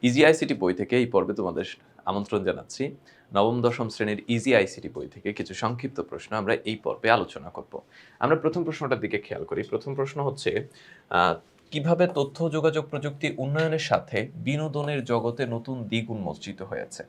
Easy ICT বই থেকে এই পর্বে তোমাদের আমন্ত্রণ জানাচ্ছি। নবম দশম শ্রেণীর ইজি আইসিটি বই থেকে কিছু সংক্ষিপ্ত প্রশ্ন আমরা এই পর্বে আলোচনা করব। আমরা প্রথম প্রশ্নটার দিকে খেয়াল করি। প্রথম প্রশ্ন হচ্ছে কিভাবে তথ্য ও যোগাযোগ প্রযুক্তি উন্নয়নের সাথে বিনোদনের জগতে নতুন দিক উন্মোচিত হয়েছে?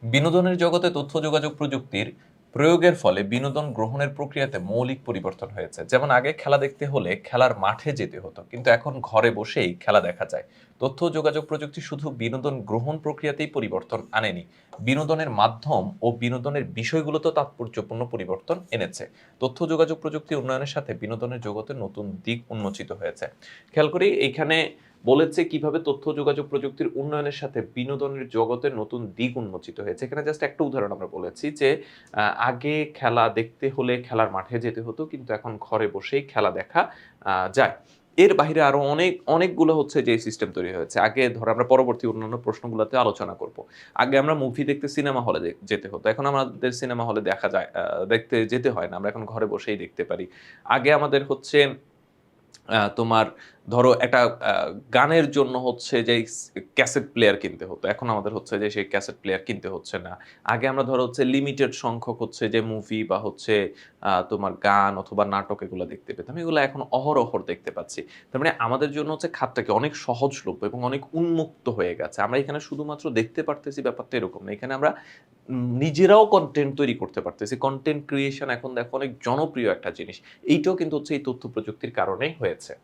বিনোদনের জগতে তথ্য যোগাযোগ প্রযুক্তির প্রয়োগের ফলে বিনোদন গ্রহণের প্রক্রিয়াতে মৌলিক পরিবর্তন হয়েছে। যেমন আগে খেলা দেখতে হলে খেলার মাঠে যেতে হতো, কিন্তু এখন ঘরে বসেই খেলা দেখা যায়। তথ্য যোগাযোগ প্রযুক্তি শুধু বিনোদন গ্রহণ প্রক্রিয়াতেই পরিবর্তন আনেনি, বিনোদনের মাধ্যম ও বিনোদনের বিষয়গুলোতেও তাৎপর্যপূর্ণ পরিবর্তন এনেছে। তথ্য যোগাযোগ প্রযুক্তি উন্নয়নের সাথে বিনোদনের জগতে নতুন দিক উন্মোচিত হয়েছে। খেয়াল করি এইখানে বলেছে কিভাবে তথ্য যোগাযোগ প্রযুক্তির উন্নয়নের সাথে বিনোদনের জগতের নতুন দিক উন্মোচিত হয়েছে। এখানে জাস্ট একটা উদাহরণ আমরা বলেছি যে আগে খেলা দেখতে হলে খেলার মাঠে যেতে হতো, কিন্তু এখন ঘরে বসেই খেলা দেখা যায়। এর বাহিরে আরো অনেকগুলো হচ্ছে যে সিস্টেম তৈরি হয়েছে। আগে ধরো আমরা পরবর্তী অন্যান্য প্রশ্নগুলোতে আলোচনা করব। আগে আমরা মুভি দেখতে সিনেমা হলে যেতে হতো। এখন আমাদের সিনেমা হলে দেখা যায় দেখতে যেতে হয় না। আমরা এখন ঘরে বসেই দেখতে পারি। আগে আমাদের হচ্ছে তোমার ধরো একটা আ গানের জন্য হচ্ছে যে ক্যাসেট প্লেয়ার কিনতে হতো। এখন আমাদের হচ্ছে যে সেই ক্যাসেট প্লেয়ার কিনতে হচ্ছে না। আগে আমরা ধরো হচ্ছে লিমিটেড সংখ্যক হচ্ছে যে মুভি বা হচ্ছে তোমার গান অথবা নাটক এগুলা দেখতে পেতাম। এগুলা এখন অহরহ দেখতে পাচ্ছি। তার মানে আমাদের জন্য হচ্ছে খাতটাকে অনেক সহজলভ্য এবং অনেক উন্মুক্ত হয়ে গেছে। আমরা এখানে শুধুমাত্র দেখতে পারতেছি, ব্যাপারটা এরকম না। এখানে আমরা নিজেরাও কনটেন্ট তৈরি করতে পারতেছি। কনটেন্ট ক্রিয়েশন এখন দেখো অনেক জনপ্রিয় একটা জিনিস। এইটাও কিন্তু হচ্ছে এই তথ্য প্রযুক্তির কারণেই হয়েছে।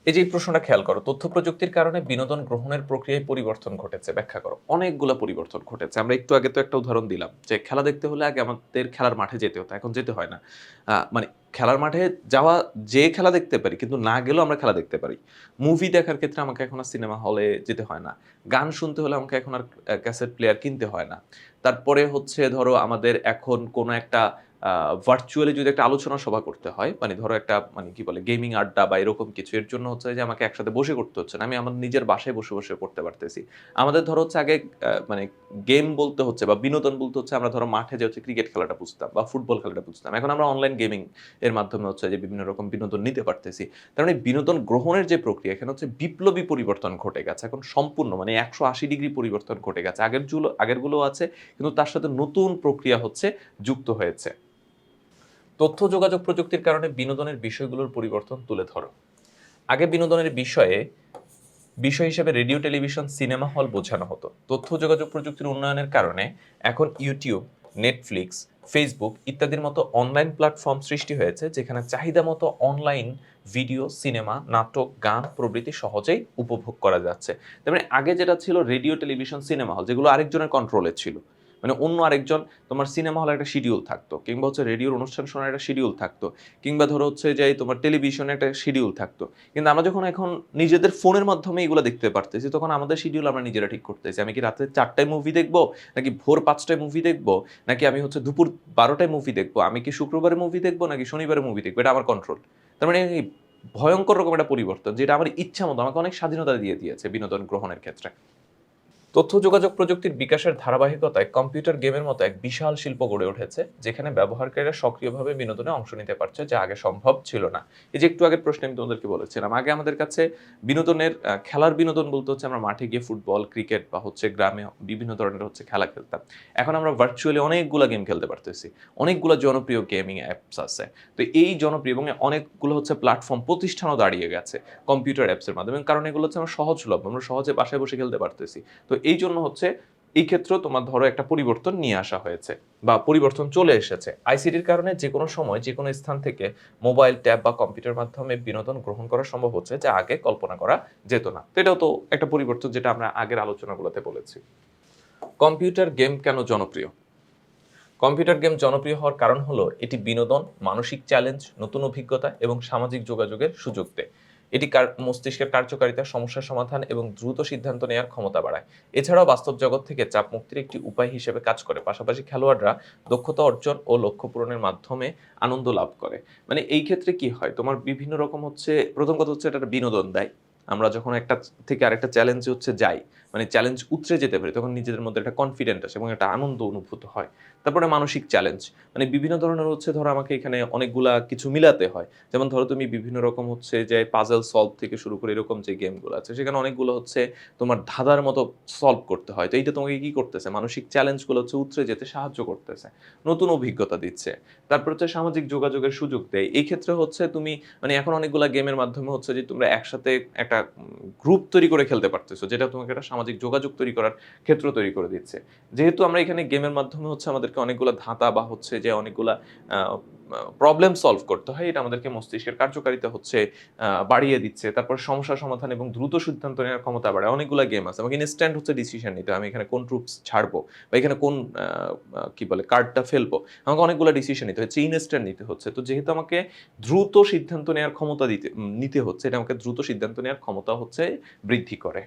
এই যে এই প্রশ্নটা খেয়াল করো, তথ্য প্রযুক্তির কারণে বিনোদন গ্রহণের প্রক্রিয়ায় পরিবর্তন ঘটেছে, ব্যাখ্যা করো। অনেকগুলা পরিবর্তন ঘটেছে। আমরা একটু আগে তো একটা উদাহরণ দিলাম যে খেলা দেখতে হলে আগে আমাদের খেলার মাঠে যেতে হতো, এখন যেতে হয় না। মানে খেলার মাঠে যাওয়া, যে খেলা দেখতে পারি, কিন্তু না গেলেও আমরা খেলা দেখতে পারি। মুভি দেখার ক্ষেত্রে আমাকে এখন আর সিনেমা হলে যেতে হয় না। গান শুনতে হলে আমাকে এখন আর ক্যাসেট প্লেয়ার কিনতে হয় না। তারপরে হচ্ছে ধরো আমাদের এখন কোনো একটা আ ভার্চুয়ালি যদি একটা আলোচনা সভা করতে হয়, মানে ধরো একটা মানে কি বলে গেমিং আড্ডা বা এরকম কিছু, এর জন্য হচ্ছে যে আমাকে একসাথে বসে করতে হচ্ছে না। আমি আমার নিজের বাসায় বসে করতে পারতেছি। আমাদের ধরো হচ্ছে আগে মানে গেম বলতে হচ্ছে বা বিনোদন বলতে হচ্ছে আমরা ধরো মাঠে যে হচ্ছে ক্রিকেট খেলাটা বুঝতাম বা ফুটবল খেলাটা বুঝতাম। এখন আমরা অনলাইন গেমিং এর মাধ্যমে হচ্ছে যে বিভিন্ন রকম বিনোদন নিতে পারতেছি। তার মানে বিনোদন গ্রহণের যে প্রক্রিয়া, এখানে হচ্ছে বিপ্লবী পরিবর্তন ঘটে গেছে। এখন সম্পূর্ণ মানে ১৮০ ডিগ্রি পরিবর্তন ঘটে গেছে। আগেরগুলো আছে, কিন্তু তার সাথে নতুন প্রক্রিয়া হচ্ছে যুক্ত হয়েছে। তথ্য যোগাযোগ প্রযুক্তির কারণে বিনোদনের বিষয়গুলোর পরিবর্তন তুলে ধরো। আগে বিনোদনের বিষয় হিসেবে রেডিও, টেলিভিশন, সিনেমা হল বোঝানো হতো। তথ্য যোগাযোগ প্রযুক্তির উন্নয়নের কারণে এখন ইউটিউব, নেটফ্লিক্স, ফেসবুক ইত্যাদির মতো অনলাইন প্ল্যাটফর্ম সৃষ্টি হয়েছে, যেখানে চাহিদা মতো অনলাইন ভিডিও, সিনেমা, নাটক, গান প্রভৃতি সহজেই উপভোগ করা যাচ্ছে। তার মানে আগে যেটা ছিল রেডিও, টেলিভিশন, সিনেমা হল, যেগুলো আরেকজনের কন্ট্রোলে ছিল। মানে অন্য আরেকজন, তোমার সিনেমা হলে একটা শিডিউল থাকতো, কিংবা হচ্ছে রেডিওর অনুষ্ঠান শোনার একটা শিডিউল থাকতো, কিংবা ধরো হচ্ছে যে তোমার টেলিভিশনে একটা শিডিউল থাকতো। কিন্তু আমরা যখন এখন নিজেদের ফোনের মাধ্যমে এগুলো দেখতে পারতেছি, তখন আমাদের শিডিউল আমরা নিজেরা ঠিক করতেছি। আমি কি রাতে ৪ টায় মুভি দেখবো? নাকি ভোর ৫ টায় মুভি দেখবো? নাকি আমি হচ্ছে দুপুর ১২ টায় মুভি দেখবো? আমি কি শুক্রবারে মুভি দেখবো নাকি শনিবারে মুভি দেখবো? এটা আমার কন্ট্রোল। তার মানে এই ভয়ংকর রকম একটা পরিবর্তন, যেটা আমার ইচ্ছা মতো আমাকে অনেক স্বাধীনতা দিয়ে দিয়েছে বিনোদন গ্রহণের ক্ষেত্রে। তথ্য যোগাযোগ প্রযুক্তির বিকাশের ধারাবাহিকতায় কম্পিউটার গেমের মতো এক বিশাল শিল্প গড়ে উঠেছে, যেখানে ব্যবহারকারীরা সক্রিয়ভাবে বিনোদনে অংশ নিতে পারছে, যা আগে সম্ভব ছিল না। এই যে একটু আগের প্রশ্নে আমি তোমাদেরকে বলেছিলাম, আগে আমাদের কাছে বিনোদনের খেলার বিনোদন বলতে হচ্ছে আমরা মাঠে গিয়ে ফুটবল, ক্রিকেট বা হচ্ছে গ্রামে বিভিন্ন ধরনের হচ্ছে খেলা খেলতাম। এখন আমরা ভার্চুয়ালি অনেকগুলা গেম খেলতে পারতেছি। অনেকগুলা জনপ্রিয় গেমিং অ্যাপস আছে। তো এই জনপ্রিয় এবং অনেকগুলো হচ্ছে প্ল্যাটফর্ম প্রতিষ্ঠানও দাঁড়িয়ে গেছে কম্পিউটার অ্যাপসের মাধ্যমে। কারণ এগুলো হচ্ছে আমরা সহজলভ্য। আমরা সহজে বাসায় বসে খেলতে পারতেছি। তো এই জন্য হচ্ছে এই ক্ষেত্রেও তোমার ধরো একটা পরিবর্তন নিয়ে আসা হয়েছে বা পরিবর্তন চলে এসেছে। আইসিটির কারণে যেকোনো সময় যেকোনো স্থান থেকে মোবাইল, ট্যাব বা কম্পিউটার মাধ্যমে বিনোদন গ্রহণ করা সম্ভব হচ্ছে, যা আগে কল্পনা করা যেত না। তো এটাও তো একটা পরিবর্তন, যেটা আমরা আগের আলোচনাগুলোতে বলেছি। কম্পিউটার গেম কেন জনপ্রিয়? কম্পিউটার গেম জনপ্রিয় হওয়ার কারণ হলো এটি বিনোদন, মানসিক চ্যালেঞ্জ, নতুন অভিজ্ঞতা এবং সামাজিক যোগাযোগের সুযোগ দেয়। এটি মস্তিষ্কের কার্যকারিতা, সমস্যা সমাধান এবং দ্রুত সিদ্ধান্ত নেওয়ার ক্ষমতা বাড়ায়। এছাড়াও বাস্তব জগৎ থেকে চাপ মুক্তির একটি উপায় হিসেবে কাজ করে। পাশাপাশি খেলোয়াড়রা দক্ষতা অর্জন ও লক্ষ্য পূরণের মাধ্যমে আনন্দ লাভ করে। মানে এই ক্ষেত্রে কি হয়, তোমার প্রথম কথা হচ্ছে এটা একটা বিনোদন দেয়। আমরা যখন একটা থেকে আরেকটা চ্যালেঞ্জে হচ্ছে যাই, মানে চ্যালেঞ্জ উতরে যেতে পারি, তখন নিজেদের মধ্যে একটা কনফিডেন্ট আসে এবং একটা আনন্দ অনুভূত হয়। তারপরে মানসিক চ্যালেঞ্জ, মানে বিভিন্ন ধরনের হচ্ছে ধরো আমাকে এখানে অনেকগুলা কিছু মিলাতে হয়। যেমন ধরো তুমি বিভিন্ন রকম হচ্ছে যে পাজল সলভ থেকে শুরু করে এরকম যে গেমগুলো আছে, সেখানে অনেকগুলো হচ্ছে তোমার ধাঁধার মতো সলভ করতে হয়। তো এইটা তোমাকে কি করতেছে? মানসিক চ্যালেঞ্জগুলো হচ্ছে উতরে যেতে সাহায্য করতেছে। নতুন অভিজ্ঞতা দিচ্ছে। তারপর হচ্ছে সামাজিক যোগাযোগের সুযোগ দেয়। এই ক্ষেত্রে হচ্ছে তুমি মানে এখন অনেকগুলা গেমের মাধ্যমে হচ্ছে যে তোমরা একসাথে একটা গ্রুপ তৈরি করে খেলতে পারতেছো। যেটা তোমাকে একটা সামাজিক যোগাযোগ তৈরি করার ক্ষেত্র তৈরি করে দিচ্ছে। যেহেতু আমরা এখানে গেমের মাধ্যমে হচ্ছে আমাদেরকে অনেকগুলা ধাঁধা বা হচ্ছে যে অনেকগুলা আ আ প্রবলেম সলভ করতে হয়। এটা আমাদেরকে মস্তিষ্কের কার্যকারিতা হচ্ছে বাড়িয়ে দিচ্ছে। তারপর সমস্যা সমাধান এবং দ্রুত সিদ্ধান্ত নেওয়ার ক্ষমতা বাড়ায়। অনেকগুলা গেম আছে। আমাকে ইনস্ট্যান্ট হচ্ছে ডিসিশন নিতে হয়। আমি এখানে কোন ট্রুপস ছাড়বো বা এখানে কোন আ আ কি বলে কার্ডটা ফেলবো। আমাকে অনেকগুলা ডিসিশন নিতে হচ্ছে। ইনস্ট্যান্ট নিতে হচ্ছে। তো যেহেতু আমাকে দ্রুত সিদ্ধান্ত নেওয়ার ক্ষমতা নিতে হচ্ছে, এটা আমাকে দ্রুত সিদ্ধান্ত নেওয়ার ক্ষমতা হচ্ছে বৃদ্ধি করে।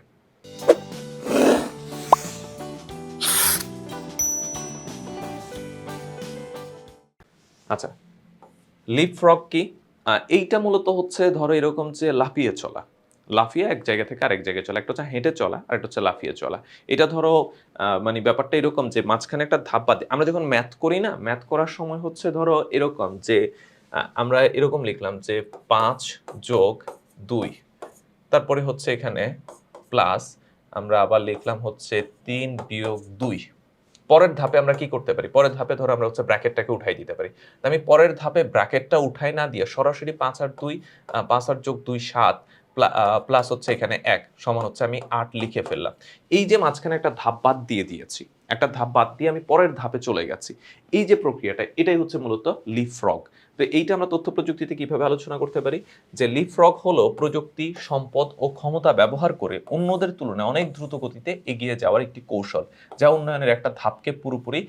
আচ্ছা, লিপফ্রগ কি? এইটা মূলত হচ্ছে ধরো এরকম যে লাফিয়ে চলা। লাফিয়ে এক জায়গা থেকে আরেক জায়গায় চলা। একটা হচ্ছে হেঁটে চলা, আরেকটা হচ্ছে লাফিয়ে চলা। এটা ধরো মানে ব্যাপারটা এরকম যে মাঝখানে একটা ধাপ বাদ আমরা যখন ম্যাথ করি না? ম্যাথ করার সময় হচ্ছে ধরো এরকম যে আমরা এরকম লিখলাম যে ৫ যোগ ২, তারপরে হচ্ছে এখানে প্লাস আমরা আবার লিখলাম হচ্ছে ৩ বিয়োগ ২। পরের ধাপে আমরা কি করতে পারি? পরের ধাপে ধরো আমরা হচ্ছে ব্র্যাকেটটাকে উঠাই দিতে পারি। তো আমি পরের ধাপে ব্র্যাকেটটা উঠাই না দিয়ে সরাসরি ৫ আর ২ ৫ আর যোগ ২ ৭ প্লাস হচ্ছে এখানে ১ সমান হচ্ছে আমি ৮ লিখে ফেললাম। এই যে মাঝখানে একটা ধাপ বাদ দিয়ে দিয়েছি। একটা ধাপ বাদ দিয়ে আমি পরের ধাপে চলে গেছি। এই যে প্রক্রিয়াটা, এটাই হচ্ছে মূলত লিপফ্রগ। তো এইটা আমরা তথ্য প্রযুক্তিতে কিভাবে আলোচনা করতে পারি? যে লিপফ্রগ হলো প্রযুক্তি, সম্পদ ও ক্ষমতা ব্যবহার করে অন্যদের তুলনায় অনেক দ্রুত গতিতে এগিয়ে যাওয়ার একটি কৌশল। যা উন্নয়নের একটা ধাপকে পুরোপুরি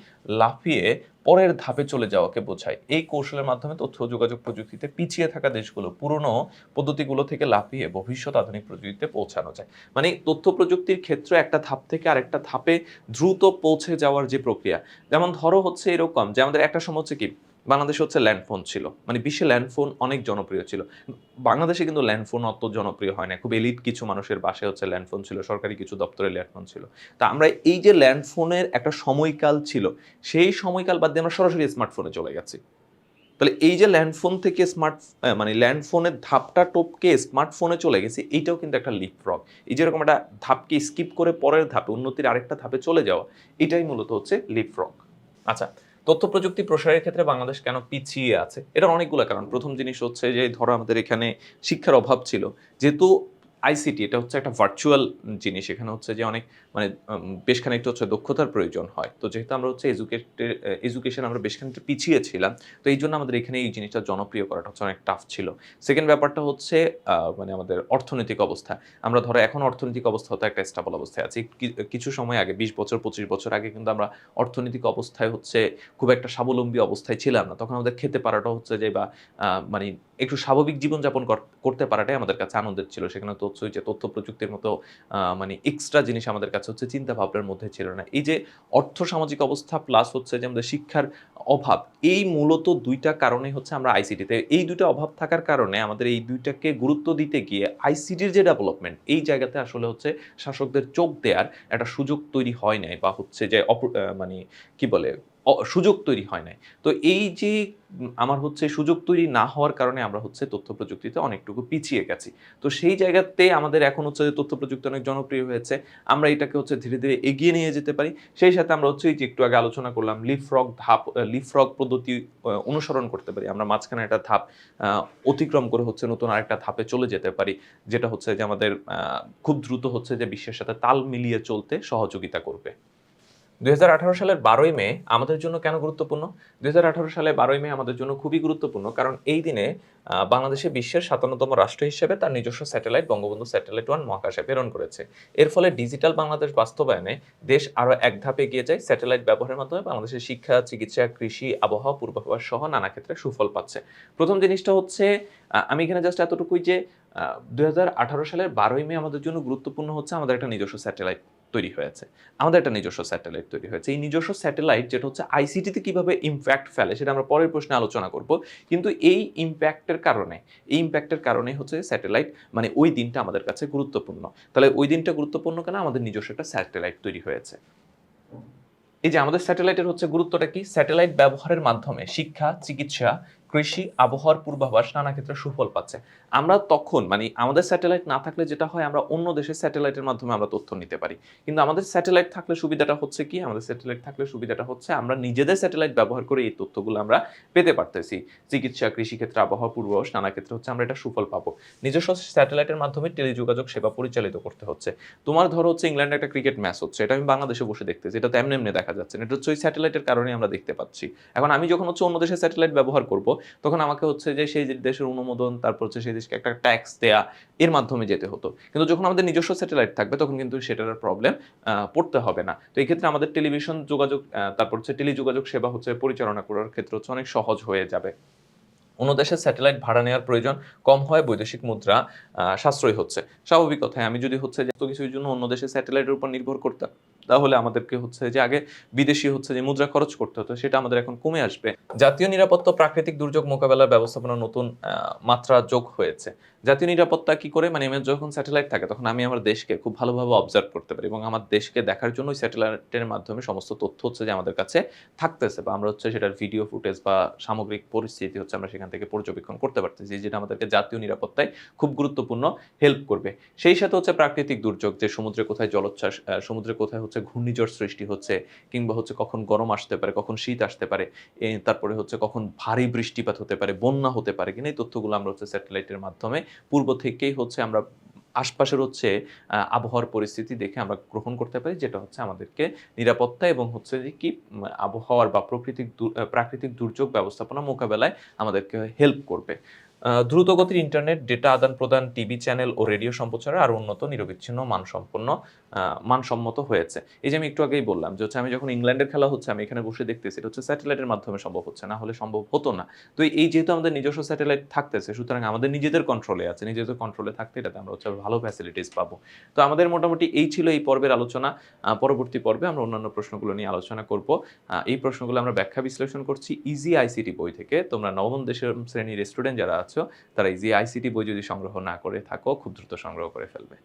লাফিয়ে পরের ধাপে চলে যাওয়াকে বোঝায়। এই কৌশলের মাধ্যমে তথ্য ও যোগাযোগ প্রযুক্তিতে পিছিয়ে থাকা দেশগুলো পুরনো পদ্ধতিগুলো থেকে লাফিয়ে ভবিষ্যৎ আধুনিক প্রযুক্তিতে পৌঁছানো যায়। মানে তথ্য প্রযুক্তির ক্ষেত্রে একটা ধাপ থেকে আরেকটা ধাপে দ্রুত পৌঁছে যাওয়ার যে প্রক্রিয়া। যেমন ধরো হচ্ছে এরকম যে আমাদের একটা সময় হচ্ছে কি বাংলাদেশে হচ্ছে ল্যান্ডফোন ছিল। মানে বিশ্বে ল্যান্ডফোন অনেক জনপ্রিয় ছিল। বাংলাদেশে কিন্তু ল্যান্ডফোন অত জনপ্রিয় হয় না। খুব এলিট কিছু মানুষের বাসায় হচ্ছে ল্যান্ডফোন ছিল। সরকারি কিছু দপ্তরে ল্যান্ডফোন ছিল। তা আমরা এই যে ল্যান্ডফোনের একটা সময়কাল ছিল, সেই সময়কাল বাদ দিয়ে আমরা সরাসরি স্মার্টফোনে চলে গেছি। তাহলে এই যে ল্যান্ডফোন থেকে মানে ল্যান্ডফোনের ধাপটা টপকে স্মার্টফোনে চলে গেছি, এইটাও কিন্তু একটা লিপফ্রগ। এই যেরকম একটা ধাপকে স্কিপ করে পরের ধাপে উন্নতির আরেকটা ধাপে চলে যাওয়া, এটাই মূলত হচ্ছে লিপফ্রগ। আচ্ছা, তথ্য প্রযুক্তি প্রসারের ক্ষেত্রে বাংলাদেশ কেন পিছিয়ে আছে? এটার অনেকগুলো কারণ। ১ম জিনিস হচ্ছে যে ধরো আমাদের এখানে শিক্ষার অভাব ছিল। যেহেতু আইসিটি এটা হচ্ছে একটা ভার্চুয়াল জিনিস। এখানে হচ্ছে যে অনেক মানে বেশ খানিকটা হচ্ছে দক্ষতার প্রয়োজন হয়। তো যেহেতু আমরা হচ্ছে এডুকেশন আমরা বেশ খানিকটা পিছিয়ে ছিলাম। তো এইজন্য আমাদের এখানে এই জিনিসটা জনপ্রিয় করাটা হচ্ছে অনেক টাফ ছিল। সেকেন্ড ব্যাপারটা হচ্ছে মানে আমাদের অর্থনৈতিক অবস্থা। আমরা ধরো এখন অর্থনৈতিক অবস্থা হয়তো একটা স্টেবল অবস্থায় আছি। কিছু সময় আগে ২০ বছর ২৫ বছর আগে কিন্তু আমরা অর্থনৈতিক অবস্থায় হচ্ছে খুব একটা স্বাবলম্বী অবস্থায় ছিলাম না। তখন আমাদের খেতে পারাটা হচ্ছে যে বা মানে একটু স্বাভাবিক জীবনযাপন করতে পারাটাই আমাদের কাছে আনন্দের ছিল। সেখানে তো হচ্ছে ওই যে তথ্য প্রযুক্তির মতো মানে এক্সট্রা জিনিস আমাদের কাছে হচ্ছে চিন্তা ভাবনার মধ্যে ছিল না। এই যে অর্থ-সামাজিক অবস্থা প্লাস হচ্ছে যে আমাদের শিক্ষার অভাব, এই মূলত ২ টা কারণেই হচ্ছে আমরা আইসিটিতে এই ২ টা অভাব থাকার কারণে আমাদের এই ২ টাকে গুরুত্ব দিতে গিয়ে আইসিটির যে ডেভেলপমেন্ট, এই জায়গাতে আসলে হচ্ছে শাসকদের চোখ দেয়ার একটা সুযোগ তৈরি হয় নাই বা হচ্ছে যে মানে কি বলে সুযোগ তৈরি হয় নাই। তো এই যে আমার হচ্ছে সুযোগ তৈরি না হওয়ার কারণে আমরা হচ্ছে তথ্য প্রযুক্তিতে অনেকটুকু পিছিয়ে গেছি। তো সেই জায়গাতে আমাদের এখন হচ্ছে যে তথ্য প্রযুক্তি অনেক জনপ্রিয় হয়েছে। আমরা এটাকে হচ্ছে ধীরে, ধীরে এগিয়ে নিয়ে যেতে পারি। সেই সাথে আমরা হচ্ছে এই যে একটু আগে আলোচনা করলাম লিপফ্রগ পদ্ধতি অনুসরণ করতে পারি। আমরা মাঝখানে একটা ধাপ আ অতিক্রম করে হচ্ছে নতুন আরেকটা ধাপে চলে যেতে পারি। যেটা হচ্ছে যে আমাদের খুব দ্রুত হচ্ছে যে বিশ্বের সাথে তাল মিলিয়ে চলতে সহযোগিতা করবে। ২০১৮ সালের ১২ই মে আমাদের জন্য কেন গুরুত্বপূর্ণ? ২০১৮ সালে ১২ই মে আমাদের জন্য খুবই গুরুত্বপূর্ণ। কারণ এই দিনে বাংলাদেশে বিশ্বের ৫৭তম রাষ্ট্র হিসেবে তার নিজস্ব স্যাটেলাইট বঙ্গবন্ধু স্যাটেলাইট 1 মহাকাশে প্রেরণ করেছে। এর ফলে ডিজিটাল বাংলাদেশ বাস্তবায়নে দেশ আরও এক ধাপ এগিয়ে যায়। স্যাটেলাইট ব্যবহারের মাধ্যমে বাংলাদেশের শিক্ষা, চিকিৎসা, কৃষি, আবহাওয়া পূর্বাভাস সহ নানা ক্ষেত্রে সুফল পাচ্ছে। ১ম জিনিসটা হচ্ছে আমি এখানে জাস্ট এতটুকুই যে আ ২০১৮ সালের ১২ই মে আমাদের জন্য গুরুত্বপূর্ণ হচ্ছে আমাদের একটা নিজস্ব স্যাটেলাইট। তৈরি হয়েছে, আমাদের একটা নিজস্ব স্যাটেলাইট তৈরি হয়েছে। এই নিজস্ব স্যাটেলাইট যেটা হচ্ছে আইসিটিতে কিভাবে ইমপ্যাক্ট ফেলে সেটা আমরা পরের প্রশ্নে আলোচনা করব। কিন্তু এই ইমপ্যাক্টের কারণেই হচ্ছে স্যাটেলাইট মানে ওই দিনটা আমাদের কাছে গুরুত্বপূর্ণ। তাহলে ওই দিনটা গুরুত্বপূর্ণ কেন? আমাদের নিজস্ব একটা স্যাটেলাইট তৈরি হয়েছে। এই যে আমাদের স্যাটেলাইটের হচ্ছে গুরুত্বটা কি? স্যাটেলাইট ব্যবহারের মাধ্যমে শিক্ষা, চিকিৎসা, কৃষি, আবহাওয়ার পূর্বাভাস নানা ক্ষেত্রে সুফল পাচ্ছে। আমরা তখন মানে আমাদের স্যাটেলাইট না থাকলে যেটা হয় আমরা অন্য দেশের স্যাটেলাইটের মাধ্যমে আমরা তথ্য নিতে পারি। কিন্তু আমাদের স্যাটেলাইট থাকলে সুবিধাটা হচ্ছে কি? আমাদের স্যাটেলাইট থাকলে সুবিধাটা হচ্ছে আমরা নিজেদের স্যাটেলাইট ব্যবহার করে এই তথ্যগুলো আমরা পেতে পারতেছি। চিকিৎসা, কৃষিক্ষেত্রে, আবহাওয়া পূর্বাভাস নানা ক্ষেত্রে হচ্ছে আমরা এটা সুফল পাবো। নিজস্ব স্যাটেলাইটের মাধ্যমে টেলিযোগাযোগ সেবা পরিচালিত করতে হচ্ছে। তোমার ধরো হচ্ছে ইংল্যান্ডে একটা ক্রিকেট ম্যাচ হচ্ছে। এটা আমি বাংলাদেশে বসে দেখতেছি। এটা তো এমনি, এমনি দেখা যাচ্ছে না। এটা হচ্ছে ওই স্যাটেলাইটের কারণেই আমরা দেখতে পাচ্ছি। এখন আমি যখন হচ্ছে অন্য দেশের স্যাটেলাইট ব্যবহার করব, তখন আমাকে হচ্ছে যে সেই দেশের অনুমোদন, তারপর হচ্ছে সেই দেশকে একটা ট্যাক্স দেয়া, এর মাধ্যমে যেতে হতো। কিন্তু যখন আমাদের নিজস্ব স্যাটেলাইট থাকবে তখন কিন্তু সেটার আর প্রবলেম পড়তে হবে না। তো এই ক্ষেত্রে আমাদের টেলিভিশন যোগাযোগ তারপর হচ্ছে টেলিযোগাযোগ সেবা হচ্ছে পরিচালনা করার ক্ষেত্রে হচ্ছে অনেক সহজ হয়ে যাবে। অন্য দেশের স্যাটেলাইট ভাড়া নেওয়ার প্রয়োজন কম হয়, বৈদেশিক মুদ্রা সাশ্রয় হচ্ছে। স্বাভাবিক কথাই আমি যদি হচ্ছে যে এত কিছুর জন্য অন্য দেশের স্যাটেলাইটের উপর নির্ভর করতাম, তাহলে আমাদেরকে হচ্ছে যে আগে বিদেশি হচ্ছে যে মুদ্রা খরচ করতে হতো, সেটা আমাদের এখন কমে আসবে। জাতীয় নিরাপত্তা ও প্রাকৃতিক দুর্যোগ মোকাবেলার ব্যবস্থাপনার নতুন মাত্রা যোগ হয়েছে। জাতীয় নিরাপত্তা কি করে? মানে আমার যখন স্যাটেলাইট থাকে তখন আমি আমার দেশকে খুব ভালোভাবে অবজার্ভ করতে পারি এবং আমার দেশকে দেখার জন্য ওই স্যাটেলাইটের মাধ্যমে সমস্ত তথ্য হচ্ছে যে আমাদের কাছে থাকতেছে বা আমরা হচ্ছে সেটার ভিডিও ফুটেজ বা সামগ্রিক পরিস্থিতি হচ্ছে আমরা সেখান থেকে পর্যবেক্ষণ করতে পারতেছি, যেটা আমাদেরকে জাতীয় নিরাপত্তায় খুব গুরুত্বপূর্ণ হেল্প করবে। সেই সাথে হচ্ছে প্রাকৃতিক দুর্যোগ, যে সমুদ্রে কোথায় জলোচ্ছ্বাস, সমুদ্রে কোথায় হচ্ছে ঘূর্ণিঝড় সৃষ্টি হচ্ছে, কিংবা হচ্ছে কখন গরম আসতে পারে, কখন শীত আসতে পারে, তারপরে হচ্ছে কখন ভারী বৃষ্টিপাত হতে পারে, বন্যা হতে পারে কিনা, এই তথ্যগুলো আমরা হচ্ছে স্যাটেলাইটের মাধ্যমে পূর্ব থেকেই হচ্ছে আমরা আশপাশের হচ্ছে আবহাওয়ার পরিস্থিতি দেখে আমরা গ্রহণ করতে পারি, যেটা হচ্ছে আমাদেরকে নিরাপত্তা এবং হচ্ছে যে কি আবহাওয়ার বা প্রাকৃতিক দুর্যোগ ব্যবস্থাপনা মোকাবেলায় আমাদেরকে হেল্প করবে। দ্রুতগতির ইন্টারনেট, ডেটা আদান-প্রদান, টিভি চ্যানেল ও রেডিও সম্প্রচারে আরও উন্নত, নিরবিচ্ছিন্ন, মানসম্মত হয়েছে। এই যে আমি একটু আগেই বললাম যে হচ্ছে আমি যখন ইংল্যান্ডের খেলা হচ্ছে আমি এখানে বসে দেখতেছি, এটা হচ্ছে স্যাটেলাইটের মাধ্যমে সম্ভব হচ্ছে, না হলে সম্ভব হতো না। তো এই যেহেতু আমাদের নিজস্ব স্যাটেলাইট থাকতেছে, সুতরাং আমাদের নিজেদের কন্ট্রোলে আছে। নিজেদের কন্ট্রোলে থাকতে এটাতে আমরা হচ্ছে ভালো ফ্যাসিলিটিস পাবো। তো আমাদের মোটামুটি এই ছিল এই পর্বের আলোচনা। পরবর্তী পর্বে আমরা অন্যান্য প্রশ্নগুলো নিয়ে আলোচনা করব। এই প্রশ্নগুলো আমরা ব্যাখ্যা বিশ্লেষণ করছি ইজি আইসিটি বই থেকে। তোমরা নবম দশম শ্রেণীর স্টুডেন্ট যারা আছো, তারা ইজি আইসিটি বই যদি সংগ্রহ না করে থাকো, খুব দ্রুত সংগ্রহ করে ফেলবে।